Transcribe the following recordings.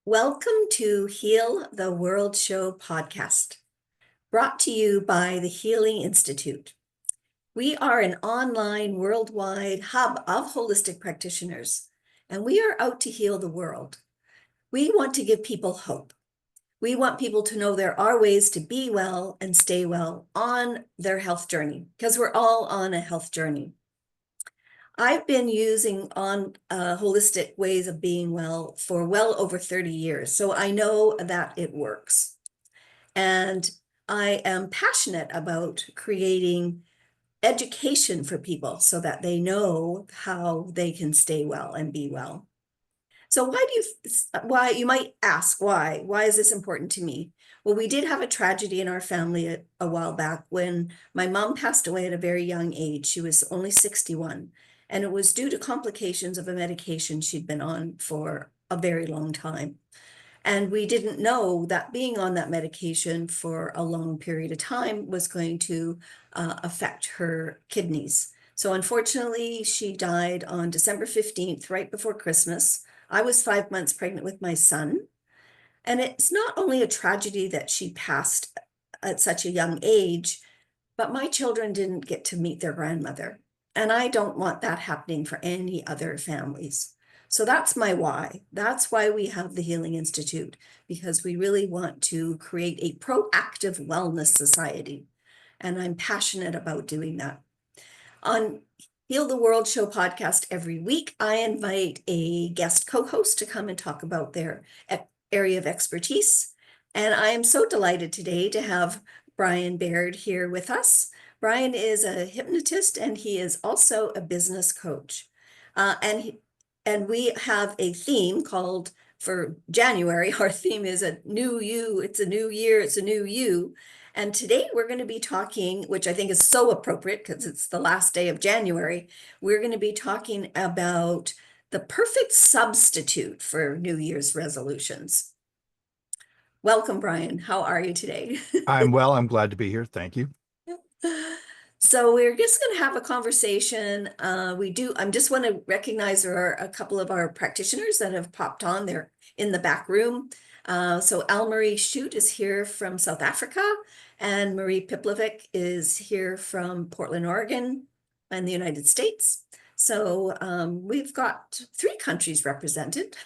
Welcome to Heal the World Show podcast, brought to you by the Healing Institute. We are an online worldwide hub of holistic practitioners, and we are out to heal the world. We want to give people hope. We want people to know there are ways to be well and stay well on their health journey, because we're all on a health journey. I've been using on holistic ways of being well for well over 30 years, so I know that it works. And I am passionate about creating education for people so that they know how they can stay well and be well. So why you might ask, why is this important to me? Well, we did have a tragedy in our family a while back when my mom passed away at a very young age. She was only 61, and it was due to complications of a medication she'd been on for a very long time. And we didn't know that being on that medication for a long period of time was going to affect her kidneys. So unfortunately, she died on December 15th, right before Christmas. I was 5 months pregnant with my son. And it's not only a tragedy that she passed at such a young age, but my children didn't get to meet their grandmother. And I don't want that happening for any other families. So that's my why. That's why we have the Healing Institute, because we really want to create a proactive wellness society. And I'm passionate about doing that. On Heal the World Show podcast every week, I invite a guest co-host to come and talk about their area of expertise. And I am so delighted today to have Brian Baird here with us. Brian is a hypnotist and he is also a business coach. And we have a theme called for January. Our theme is a new you. It's a new year. It's a new you. And today we're going to be talking, which I think is so appropriate because it's the last day of January. We're going to be talking about the perfect substitute for New Year's resolutions. Welcome, Brian. How are you today? I'm well. I'm glad to be here. Thank you. So we're just going to have a conversation. I just want to recognize there are a couple of our practitioners that have popped on. They're in the back room. So Al-Marie Shute is here from South Africa, and Marie Piplovic is here from Portland, Oregon, and the United States. So we've got 3 countries represented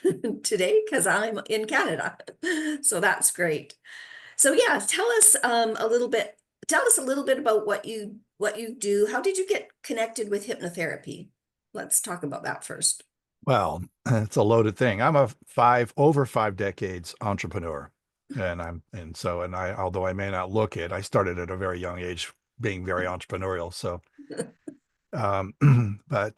today because I'm in Canada. So that's great. So yeah, tell us a little bit about what you do. How did you get connected with hypnotherapy? Let's talk about that first. Well, it's a loaded thing. I'm a over 5 decades entrepreneur. Although I may not look it, I started at a very young age being very entrepreneurial. So, um, but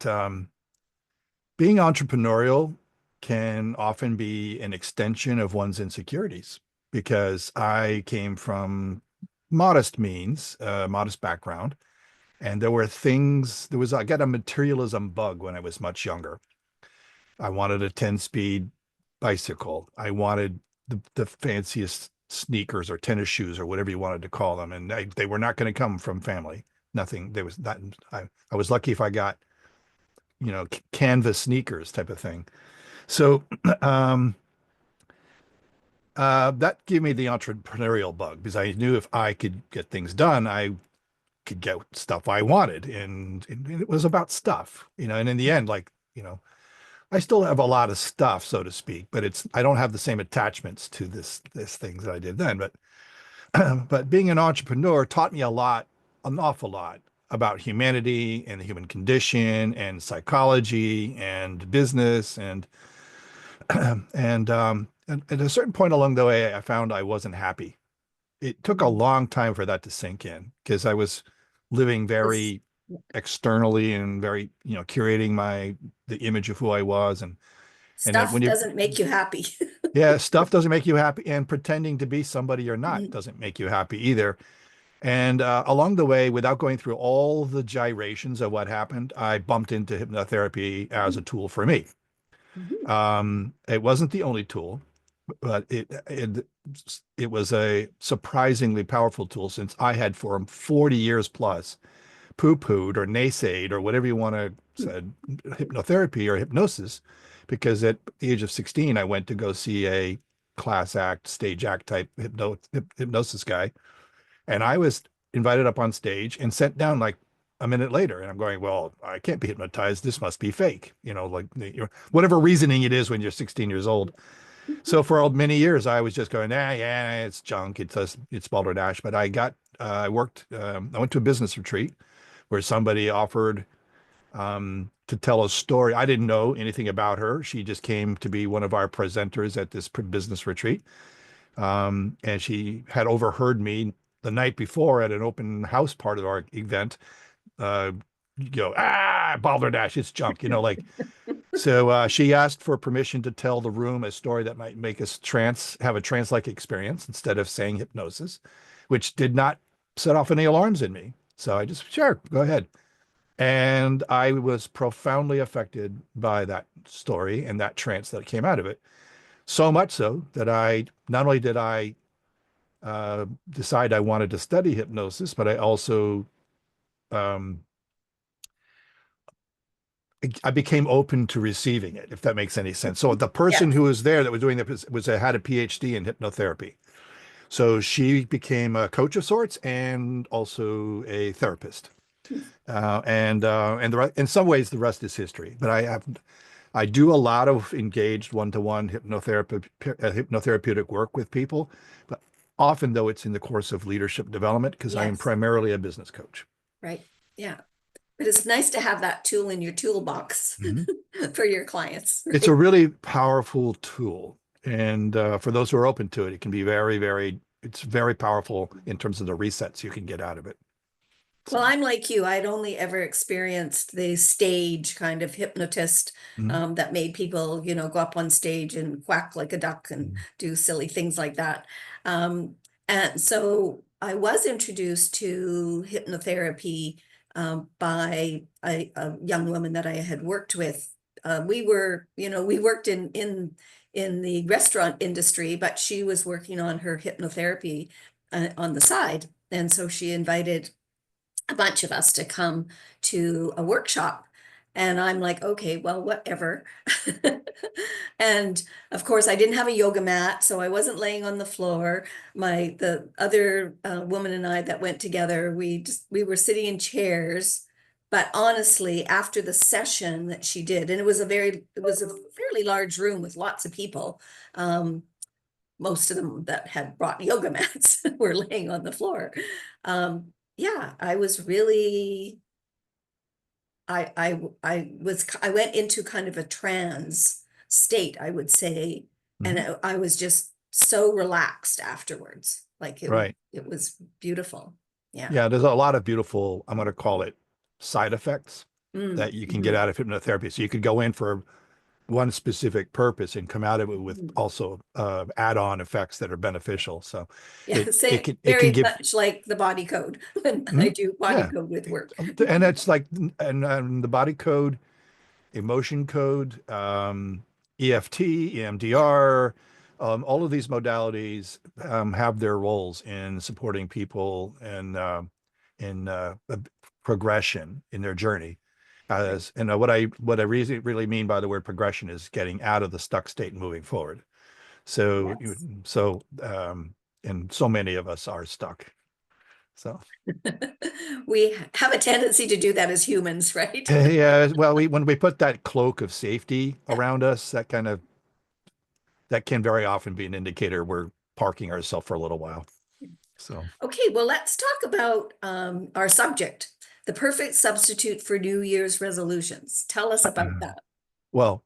being entrepreneurial can often be an extension of one's insecurities because I came from modest means, modest background. And I got a materialism bug when I was much younger. I wanted a 10-speed bicycle. I wanted the fanciest sneakers or tennis shoes or whatever you wanted to call them. And they were not going to come from family. Nothing. There was that. I was lucky if I got, canvas sneakers type of thing. So um, that gave me the entrepreneurial bug because I knew if I could get things done, I could get stuff I wanted. And it was about stuff, and in the end, I still have a lot of stuff, so to speak, but I don't have the same attachments to this things that I did then. But but being an entrepreneur taught me an awful lot about humanity and the human condition and psychology and business and at a certain point along the way, I found I wasn't happy. It took a long time for that to sink in because I was living Yes. very externally and very, curating the image of who I was. And then Stuff doesn't make you happy. yeah, stuff doesn't make you happy, and pretending to be somebody you're not doesn't make you happy either. And along the way, without going through all the gyrations of what happened, I bumped into hypnotherapy as a tool for me. Mhm. It wasn't the only tool, but it was a surprisingly powerful tool since I had for 40 years plus poo-pooed or naysayed or whatever you want to say hypnotherapy or hypnosis, because at the age of 16 I went to go see a class act, stage act type hypnosis guy. And I was invited up on stage and sent down like a minute later. And I'm going, well, I can't be hypnotized. This must be fake. Like whatever reasoning it is when you're 16 years old. So for many years, I was just going, yeah, it's junk. It's balderdash. But I went to a business retreat where somebody offered to tell a story. I didn't know anything about her. She just came to be one of our presenters at this business retreat. And she had overheard me the night before at an open house part of our event, go, balderdash, it's junk, like. So she asked for permission to tell the room a story that might make us have a trance-like experience instead of saying hypnosis, which did not set off any alarms in me. So I just, sure, go ahead. And I was profoundly affected by that story and that trance that came out of it. So much so that not only did I decide I wanted to study hypnosis, but I also I became open to receiving it, if that makes any sense. So the person who was there that was doing had a PhD in hypnotherapy. So she became a coach of sorts and also a therapist. And in some ways, the rest is history. But I do a lot of engaged one-to-one hypnotherapeutic work with people, but often though it's in the course of leadership development because I am primarily a business coach. Right. Yeah. But it's nice to have that tool in your toolbox for your clients. Right? It's a really powerful tool. And for those who are open to it, it can be it's very powerful in terms of the resets you can get out of it. Well, I'm like you. I'd only ever experienced the stage kind of hypnotist that made people, go up on stage and quack like a duck and do silly things like that. And so I was introduced to hypnotherapy by a young woman that I had worked with. We worked in the restaurant industry, but she was working on her hypnotherapy on the side. And so she invited a bunch of us to come to a workshop. And I'm like, okay, well, whatever. And of course, I didn't have a yoga mat, so I wasn't laying on the floor. The other woman and I that went together, we were sitting in chairs. But honestly, after the session that she did, and it was a fairly large room with lots of people. Most of them that had brought yoga mats were laying on the floor. Yeah, I was really, I went into kind of a trance state, I would say, and I was just so relaxed afterwards. Like it was beautiful. Yeah. Yeah, there's a lot of beautiful, I'm going to call it side effects that you can get out of hypnotherapy. So you could go in for one specific purpose and come out of it with also add-on effects that are beneficial. So yeah, it very can give much like the body code when I do body code with work. And it's like, and the body code, emotion code, EFT, EMDR, all of these modalities have their roles in supporting people and in progression in their journey. And what I really mean by the word progression is getting out of the stuck state and moving forward. So, and so many of us are stuck. So we have a tendency to do that as humans, right? Yeah. Well, when we put that cloak of safety around us, that can very often be an indicator we're parking ourselves for a little while. So okay, well, let's talk about our subject. The perfect substitute for New Year's resolutions. Tell us about that. Well,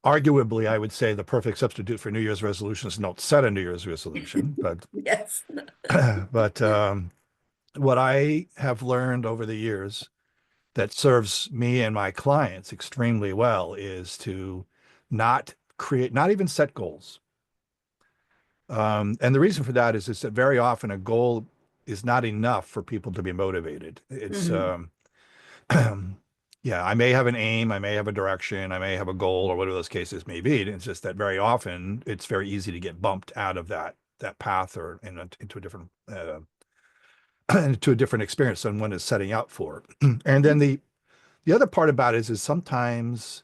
arguably, I would say the perfect substitute for New Year's resolutions is not set a New Year's resolution, but yes. But what I have learned over the years that serves me and my clients extremely well is to not even set goals. And the reason for that is that very often a goal is not enough for people to be motivated. It's yeah, I may have an aim, I may have a direction, I may have a goal, or whatever those cases may be. It's just that very often it's very easy to get bumped out of that path or into a different to a different experience than one is setting out for. And then the other part about it is sometimes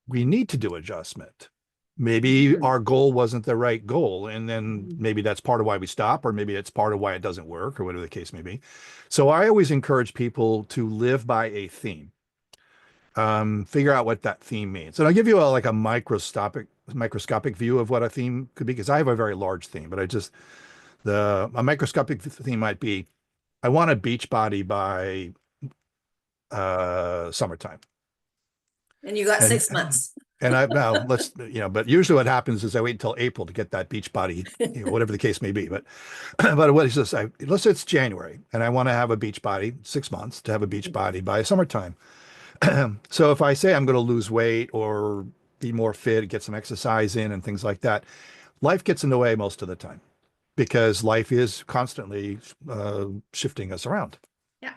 we need to do adjustment. Maybe our goal wasn't the right goal. And then maybe that's part of why we stop, or maybe it's part of why it doesn't work, or whatever the case may be. So I always encourage people to live by a theme. Figure out what that theme means. And I'll give you like a microscopic view of what a theme could be, because I have a very large theme, but a microscopic theme might be, I want a beach body by summertime. And you got And 6 months. and I now let's but usually what happens is I wait until April to get that beach body, whatever the case may be. But but what is this? Let's say it's January and I want to have a beach body, 6 months to have a beach body by summertime. So if I say I'm going to lose weight or be more fit, get some exercise in and things like that, life gets in the way most of the time because life is constantly shifting us around. Yeah.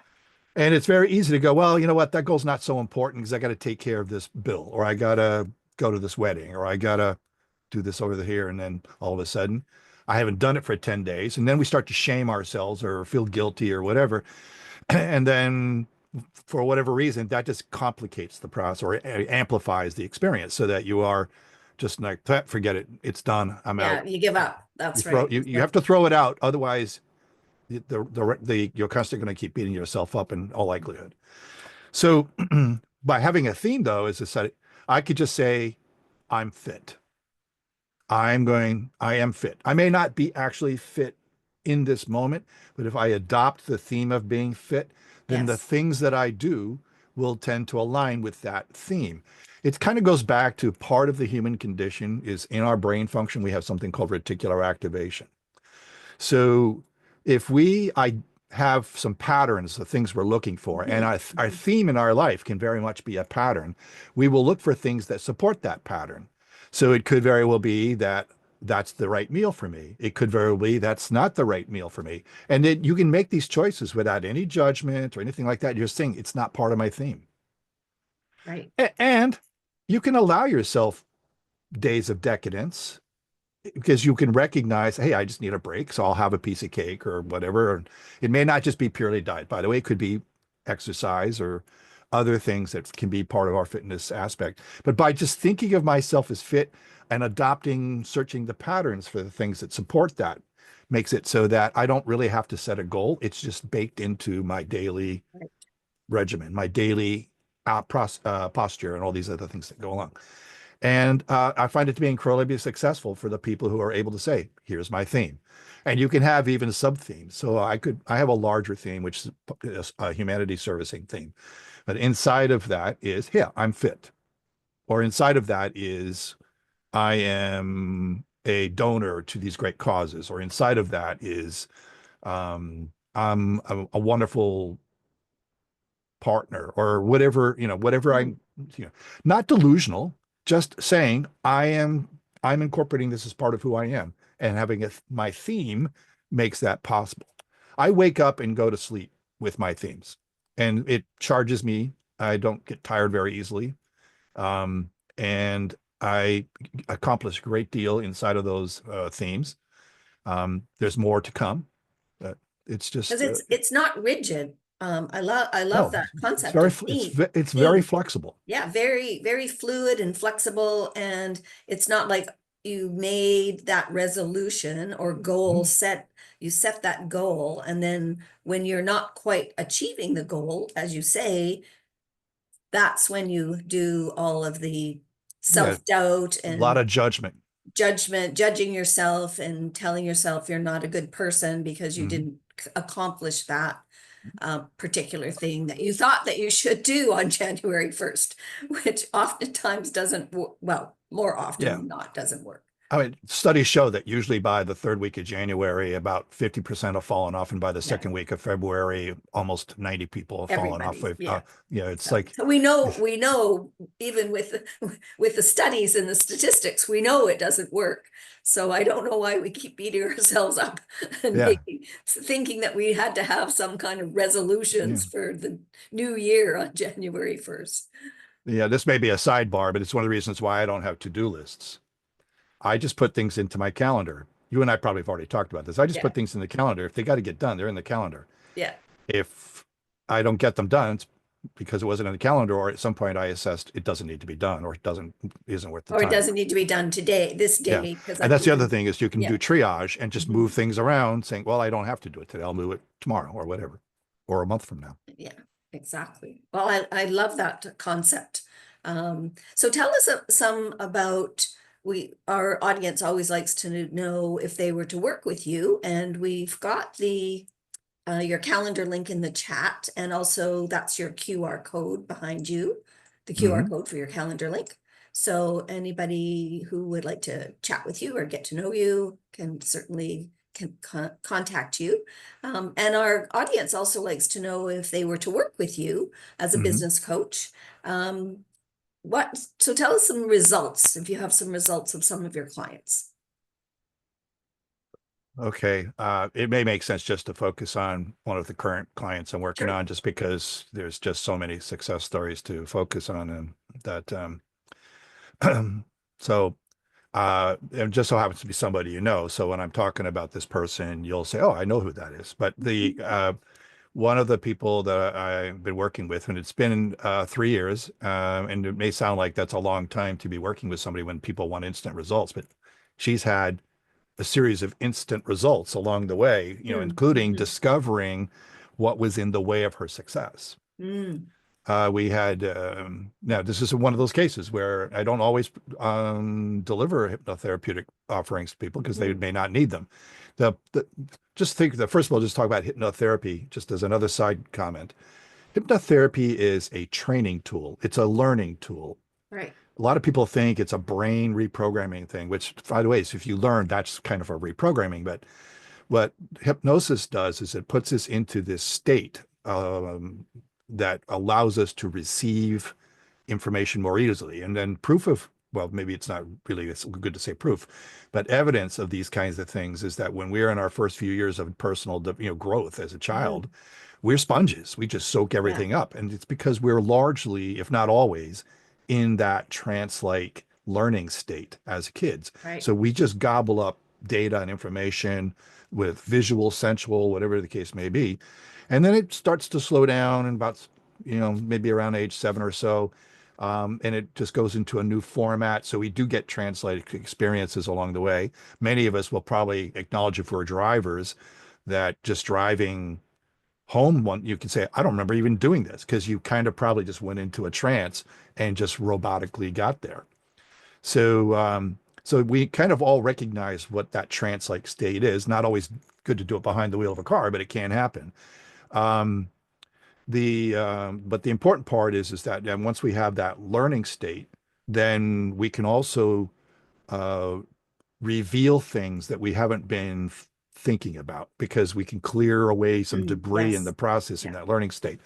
And it's very easy to go, well, you know what, that goal's not so important because I got to take care of this bill, or I got to go to this wedding, or I got to do this over here. And then all of a sudden, I haven't done it for 10 days. And then we start to shame ourselves or feel guilty or whatever. And then for whatever reason, that just complicates the process or amplifies the experience so that you are just like, forget it. It's done. I'm out. Yeah, you give up. That's You right. you have to throw it out. Otherwise, you're constantly going to keep beating yourself up in all likelihood. So by having a theme, though, I could just say, I'm fit. I am fit. I may not be actually fit in this moment, but if I adopt the theme of being fit, then the Yes. things that I do will tend to align with that theme. It kind of goes back to part of the human condition is in our brain function, we have something called reticular activation. So if I have some patterns of things we're looking for, and our theme in our life can very much be a pattern, we will look for things that support that pattern. So it could very well be that that's the right meal for me. It could very well be that's not the right meal for me. And then you can make these choices without any judgment or anything like that. You're saying it's not part of my theme. Right. And you can allow yourself days of decadence because you can recognize, hey, I just need a break, so I'll have a piece of cake or whatever. It may not just be purely diet, by the way. It could be exercise or other things that can be part of our fitness aspect. But by just thinking of myself as fit and searching the patterns for the things that support that, makes it so that I don't really have to set a goal. It's just baked into my daily regimen, my daily posture, and all these other things that go along. And I find it to be incredibly successful for the people who are able to say, here's my theme. And you can have even sub themes. So I have a larger theme, which is a humanity servicing theme. But inside of that is, yeah, I'm fit. Or inside of that is, I am a donor to these great causes. Or inside of that is, I'm a wonderful partner, or whatever, whatever I'm, not delusional, just saying I'm incorporating this as part of who I am, and having my theme makes that possible. I wake up and go to sleep with my themes, and it charges me. I don't get tired very easily. And I accomplish a great deal inside of those themes. There's more to come, but it's just Because it's not rigid. I love no, that it's concept very of theme. it's very Theme. flexible. Yeah, very, very fluid and flexible. And it's not like you made that resolution or goal set, you set that goal. And then when you're not quite achieving the goal, as you say, that's when you do all of the Yeah, self-doubt a lot and of judgment. judging yourself and telling yourself you're not a good person because you Mhm. didn't accomplish that particular thing that you thought that you should do on January 1st, which oftentimes doesn't, well, more often Yeah. than not, doesn't work. I mean, studies show that usually by the third week of January, about 50% have fallen off. And by the Yeah. second week of February, almost 90 people have fallen off. Everybody, yeah. It's like, So we know, even with the studies and the statistics, we know it doesn't work. So I don't know why we keep beating ourselves up and Yeah. thinking that we had to have some kind of yeah, resolutions for the new year on January 1st. yeah, this may be a sidebar, but it's one of the reasons why I don't have to-do lists. I just put things into my calendar. You and I probably have already talked about this. I just Yeah. put things in the calendar. If they got to get done, they're in the calendar. Yeah. If I don't get them done, because it wasn't in the calendar, or at some point I assessed it doesn't need to be done, or isn't worth the Or it time. doesn't need to be done today, this Yeah. day, because And I've that's the other given, thing is you can yeah. do triage and just move Mhm. things around saying, well, I don't have to do it today. I'll move it tomorrow or whatever, or a month from now. Yeah, exactly. Well, I love that concept. So tell us some about, our audience always likes to know if they were to work with you, and we've got your calendar link in the chat, and also that's your QR code behind you, the QR Mhm. code for your calendar link. So anybody who would like to chat with you or get to know you can certainly contact you. And our audience also likes to know if they were to work with you as a Mhm. business coach. Um, so tell us some results, if you have some results of some of your clients. Okay. It may make sense just to focus on one of the current clients I'm working Sure. on, just because there's just so many success stories to focus on, and that, so, it just so happens to be somebody you know. So when I'm talking about this person, you'll say, "Oh, I know who that is." But one of the people that I've been working with, and it's been 3 years, and it may sound like that's a long time to be working with somebody when people want instant results, but she's had a series of instant results along the way, including Mm-hmm. discovering what was in the way of her success. Mm. We had now this is one of those cases where I don't always deliver hypnotherapeutic offerings to people because they Mm. may not need them. The just think that first of all, just talk about hypnotherapy just as another side comment. Hypnotherapy is a training tool. It's a learning tool. Right. A lot of people think it's a brain reprogramming thing, which, by the way, is if you learn, that's kind of a reprogramming. But what hypnosis does is it puts us into this state that allows us to receive information more easily. And then proof of, well, maybe it's not really it's good to say proof, but evidence of these kinds of things is that when we're in our first few years of personal, growth as a Mm. child, we're sponges. We just soak Yeah. everything up. And it's because we're largely, if not always, in that trance-like learning state as kids. Right. So we just gobble up data and information with visual, sensual, whatever the case may be. And then it starts to slow down and about, maybe around age 7 or so. And it just goes into a new format. So we do get translated experiences along the way. Many of us will probably acknowledge, if we're drivers, that just driving home one, you can say, I don't remember even doing this, because you kind of probably just went into a trance and just robotically got there. So we kind of all recognize what that trance-like state is. Not always good to do it behind the wheel of a car, but it can happen. Um, but the important part is that once we have that learning state, then we can also uh, reveal things that we haven't been thinking about, because we can clear away some Mm. debris in the Yes. process in Yeah. that learning state.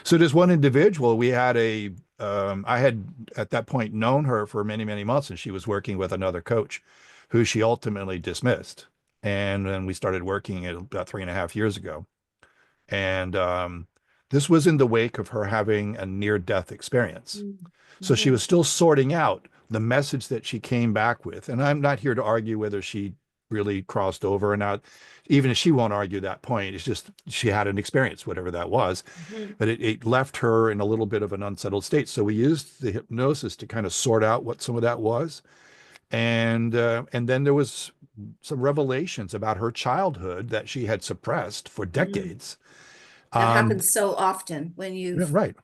So there's one individual, I had at that point known her for many, many months, and she was working with another coach who she ultimately dismissed. And then we started working about 3.5 years ago. And this was in the wake of her having a near-death experience. Mm. So she Mhm. was still sorting out the message that she came back with. And I'm not here to argue whether she really crossed over or not. Even if she won't argue that point, it's just she had an experience, whatever that was. Mhm. But it left her in a little bit of an unsettled state. So we used the hypnosis to kind of sort out what some of that was. And then there was some revelations about her childhood that she had suppressed for Mm. decades. That Um, happens so often when yeah, you've, right.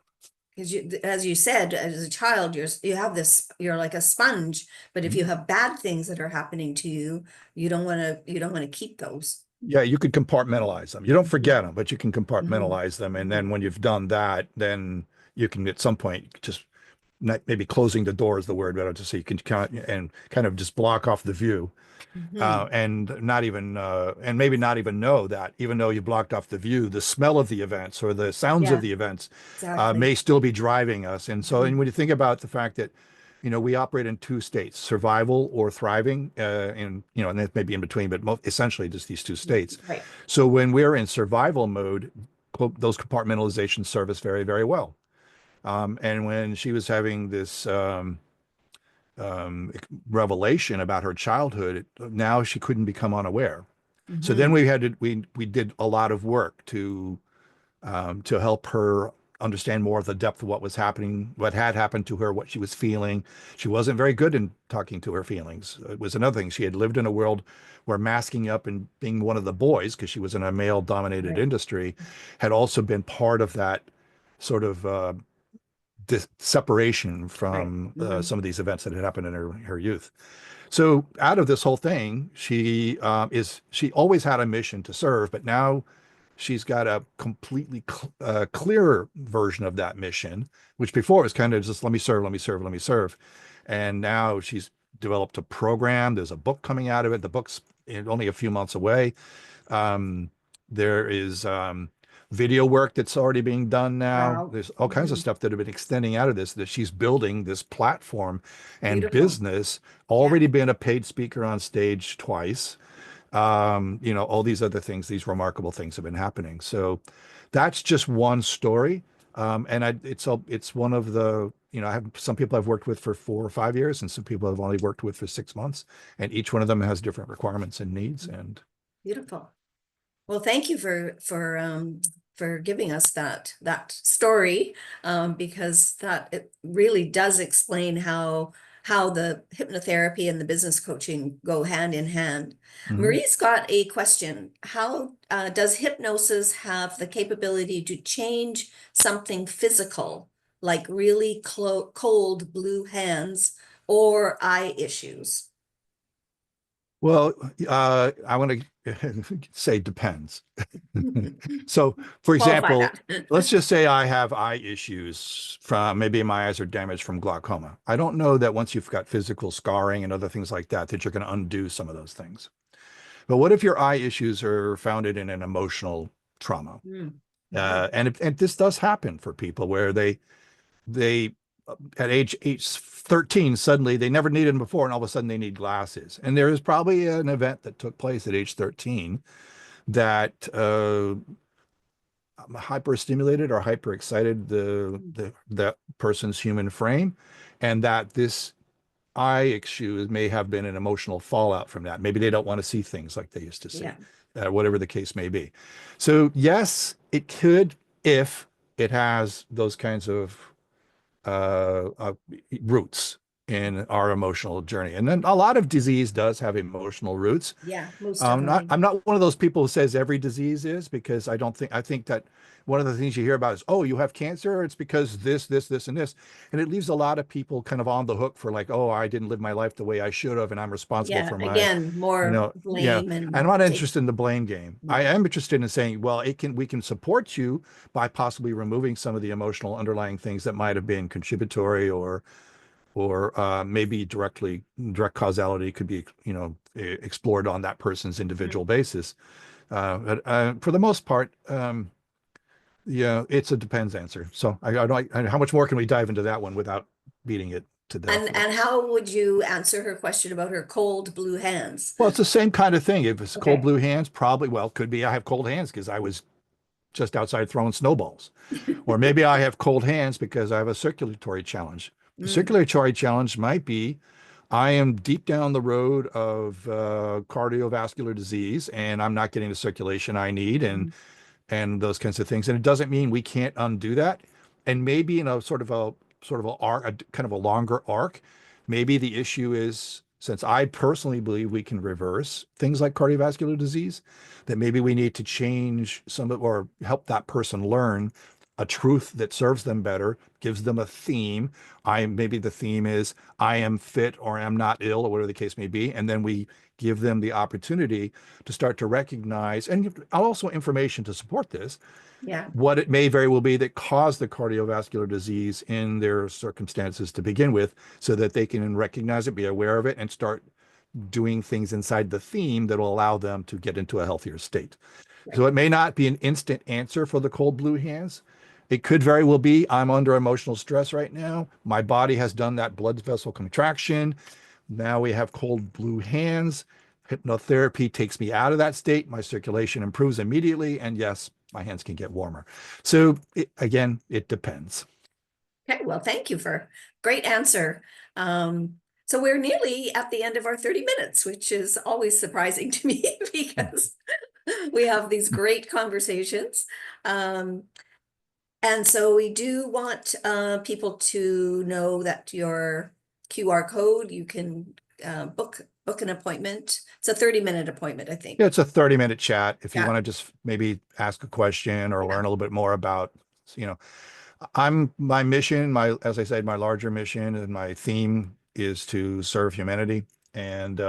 because you, as you said, as a child, you have this, you're like a sponge. But if Mhm. you have bad things that are happening to you, you don't want to keep those. Yeah, you could compartmentalize them. You don't Mhm. forget them, but you can Mhm. compartmentalize them. And Mhm. then when you've done that, then you can at some point just not, maybe closing the door is the word, but just so you can kind of just block off the view, Mhm. and maybe not even know that, even though you blocked off the view, the smell of the events or the sounds of Yeah, the events exactly. may still be driving us. And so, and Mhm. when you think about the fact that, we operate in two states, survival or thriving, and that may be in between, but essentially just these two states. Right. So when we're in survival mode, those compartmentalizations serve us very, very well. And when she was having this um, revelation about her childhood, now she couldn't become unaware. So then Mhm. we did a lot of work to help her understand more of the depth of what was happening, what had happened to her, what she was feeling. She wasn't very good in talking to her feelings. It was another thing. She had lived in a world where masking up and being one of the boys, because she was in a male-dominated Right. industry, had also been part of that sort of separation Right. from some of these events that had happened in her youth. So out of this whole thing, she always had a mission to serve, but now she's got a completely clearer version of that mission, which before was kind of just let me serve, let me serve, let me serve. And now she's developed a program. There's a book coming out of it. The book's only a few months away. There is video work that's already being done now. Wow. There's all kinds of stuff that have been extending out of this, that she's building this platform and Beautiful. business, Yeah. already been a paid speaker on stage twice. All these other things, these remarkable things have been happening. So that's just one story. It's one of the, I have some people I've worked with for 4 or 5 years and some people I've only worked with for 6 months, and each one of them has different requirements and needs. And Beautiful. Well, thank you for giving us that story, because that it really does explain how the hypnotherapy and the business coaching go hand in hand. Mhm. Marie's got a question. How does hypnosis have the capability to change something physical, like really cold blue hands or eye issues? Well, I want to say depends. So, for Qualify example, that. let's just say I have eye issues from maybe my eyes are damaged from glaucoma. I don't know that once you've got physical scarring and other things like that, that you're going to undo some of those things. But what if your eye issues are founded in an emotional trauma? Mm. Wow. And this does happen for people where they at age 13 suddenly they never needed them before, and all of a sudden they need glasses. And there is probably an event that took place at age 13 that hyper stimulated or hyper excited the person's human frame, and that this eye issue may have been an emotional fallout from that. Maybe they don't want to see things like they used to see, Yeah. whatever the case may be. So yes, it could, if it has those kinds of roots in our emotional journey. And then a lot of disease does have emotional roots. Yeah, most Not, definitely. I'm not one of those people who says every disease is, because I think that one of the things you hear about is, oh, you have cancer, it's because this, and this. And it leaves a lot of people kind of on the hook for like, oh, I didn't live my life the way I should have, and I'm responsible Yeah, for my, again, more yeah. blame I'm and not take. interested in the blame game. I am interested in saying, well, we can support you by possibly removing some of the emotional underlying things that might have been contributory, or maybe direct causality could be, explored on that person's individual basis. But for the most part, yeah, it's a depends answer. So I don't, how much more can we dive into that one without beating it to death? And how would you answer her question about her cold blue hands? Well, it's the same kind of thing. If it's cold Okay. blue hands, probably, well, could be I have cold hands because I was just outside throwing snowballs. Or maybe I have cold hands because I have a circulatory challenge. The Mm, circulatory challenge might be I am deep down the road of cardiovascular disease and I'm not getting the circulation I need, mhm. and those kinds of things. And it doesn't mean we can't undo that. And maybe in a arc, a kind of a longer arc, maybe the issue is, since I personally believe we can reverse things like cardiovascular disease, that maybe we need to change some of, or help that person learn a truth that serves them better, gives them a theme. Maybe the theme is I am fit or I'm not ill, or whatever the case may be. And then we give them the opportunity to start to recognize, and also information to support this, Yeah. what it may very well be that caused the cardiovascular disease in their circumstances to begin with, so that they can recognize it, be aware of it, and start doing things inside the theme that will allow them to get into a healthier state. Right. So it may not be an instant answer for the cold blue hands. It could very well be I'm under emotional stress right now. My body has done that blood vessel contraction. Now we have cold blue hands. Hypnotherapy takes me out of that state. My circulation improves immediately. And yes, my hands can get warmer. So again, it depends. Okay, well, thank you for great answer. So we're nearly at the end of our 30 minutes, which is always surprising to me because we have these great conversations. Um, And so we do want people to know that your QR code, you can book an appointment. It's a 30-minute appointment, I think. Yeah, it's a 30-minute chat. If you Yeah, want to just maybe ask a question or yeah. learn a little bit more about, you know, my mission, as I said, my larger mission and my theme is to serve humanity. And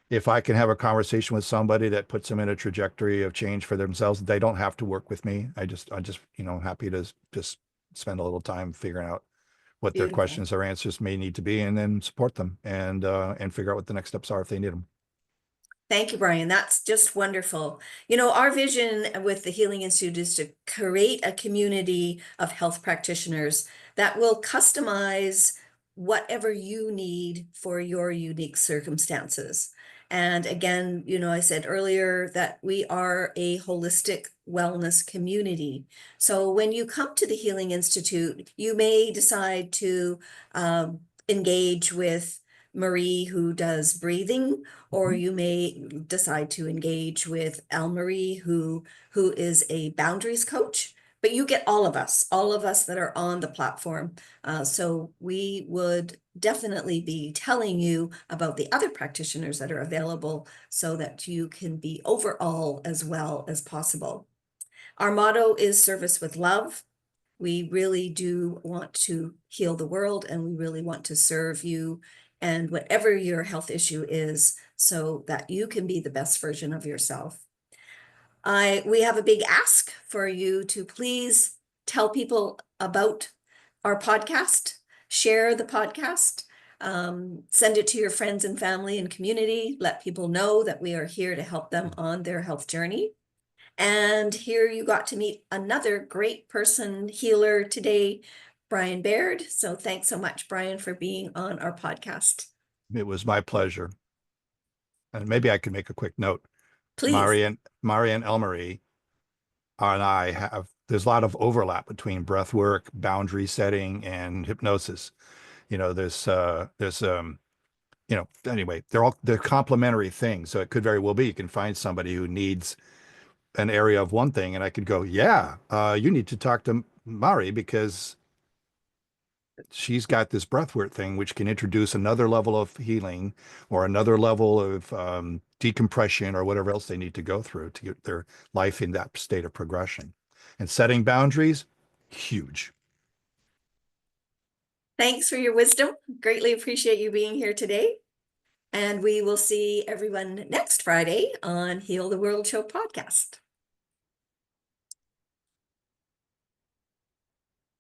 if I can have a conversation with somebody that puts them in a trajectory of change for themselves, they don't have to work with me. I'm just, happy to just spend a little time figuring out what their Beautiful. questions or answers may need to be, and then support them and figure out what the next steps are if they need them. Thank you, Brian. That's just wonderful. You know, our vision with the Healing Institute is to create a community of health practitioners that will customize whatever you need for your unique circumstances. And again, you know, I said earlier that we are a holistic wellness community. So when you come to the Healing Institute, you may decide to engage with Marie, who does breathing, or Mhm. you may decide to engage with Marie, who is a boundaries coach. But you get all of us that are on the platform. So we would definitely be telling you about the other practitioners that are available so that you can be overall as well as possible. Our motto is service with love. We really do want to heal the world, and we really want to serve you and whatever your health issue is so that you can be the best version of yourself. We have a big ask for you to please tell people about our podcast, share the podcast, send it to your friends and family and community, let people know that we are here to help them on their health journey. And here you got to meet another great person healer today, Brian Baird. So thanks so much, Brian, for being on our podcast. It was my pleasure. And maybe I could make a quick note. Please. Mari and Elmarie and I there's a lot of overlap between breath work, boundary setting, and hypnosis. Anyway, they're complementary things. So it could very well be you can find somebody who needs an area of one thing, and I could go, yeah, you need to talk to Mari because she's got this breathwork thing, which can introduce another level of healing or another level of decompression or whatever else they need to go through to get their life in that state of progression. And setting boundaries, huge. Thanks for your wisdom. Greatly appreciate you being here today. And we will see everyone next Friday on Heal the World Show podcast.